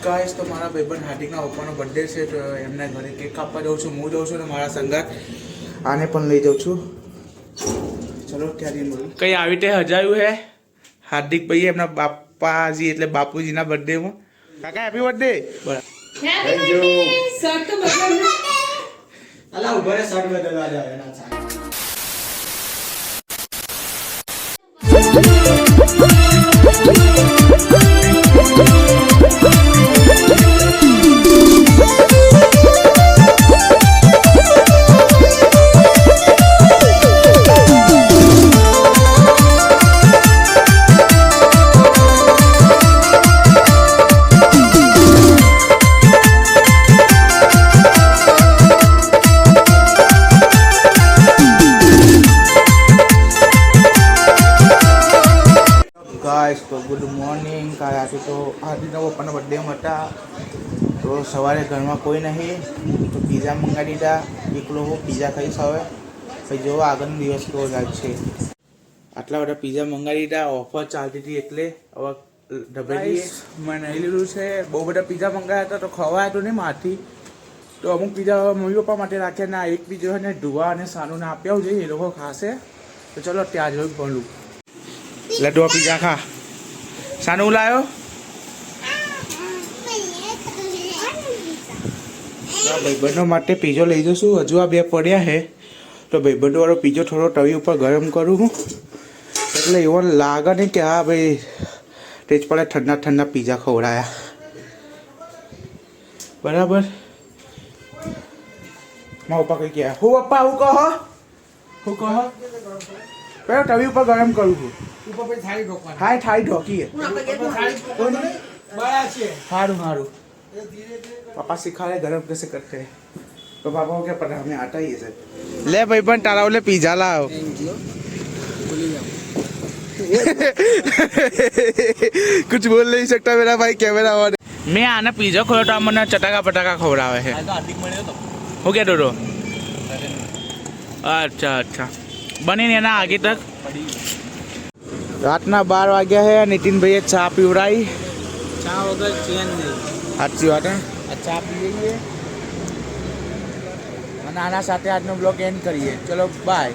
Guys તો મારા ભાઈબંધ હાર્દિકના પપ્પાનો બર્થડે છે તો એમના ઘરે કેક કાપવા જાઉં છું. હું જાઉં છું ને મારા સંગાત આને પણ લઈ જાઉં છું. ચલો ત્યારે મળું. કઈ આવી રીતે હજાયું હે હાર્દિક ભાઈ એમના બાપાજી એટલે બાપુજીના બર્થડેમાં. કાકા હેપી બર્થડે. બરાબર થેન્ક યુ. શર્ટ તો બદલવું. અલા ઉભા રે શર્ટ બદલવા જાય એના સાથ. ગાઈસ તો ગુડ મોર્નિંગ. આજે તો હાર્દિકના પપ્પાના બર્થડેમાં હતા તો સવારે ઘરમાં કોઈ નહીં તો પીઝા મંગાવી દીધા. એકલો હું પીઝા ખાઈશ હવે. પછી જોવા આગળનો દિવસ કેવો જાય છે. આટલા બધા પીઝા મંગાવી દીધા. ઓફર ચાલતી હતી એટલે હવે ડબેલી મેં નહીં લીધું છે. બહુ બધા પીઝા મંગાવ્યા હતા તો ખવાયા તો નહીં મારથી. તો અમુક પીઝા મમ્મી પપ્પા માટે રાખ્યા ના એક પીઝો ને ધુવા અને સાનુને આપ્યા જોઈએ એ લોકો ખાશે. તો ચલો ત્યાં જોઈ ભણું. લડ્ડુ પીઝા ખા. સાનું લાયો ભાઈબંધો માટે પીઝો લઈ જશું. હજુ આ બે પડ્યા છે તો ભાઈબંધો વાળો પીઝો થોડો તવી ઉપર ગરમ કરું હું એટલે એવો લાગે નહીં કે હા ભાઈ તે જ પડે ઠંડા ઠંડા પીઝા ખવડાયા બરાબર. મારા પપ્પા કઈ ગયા હું પપ્પા હું કહો પેલો તવી ઉપર ગરમ કરું છું. હાય થાળી ઢોકીએ સારું સારું. पापा सिखा रहे गरम कैसे करते हैं तो पापा को क्या पता हमें आता ही है सर. ले भाई बन तारा बोले पिज्जा लाओ. कुछ बोल नहीं सकता मेरा भाई कैमरा ऑन. मैं आना पिज्जा खोलो तो मैंने चटाका पटाका खवड़ावे है. हो गया डोडो. अच्छा अच्छा बनी नहीं ना आगे तक. रातना 12 वाग्या है. नितिन भैया चा पीवड़ाई. ચા વગર ચેન નહીં. સાચી વાત હે. ચા પીએ છીએ અને આના સાથે આજનો બ્લોગ એન્ડ કરીએ. ચલો બાય.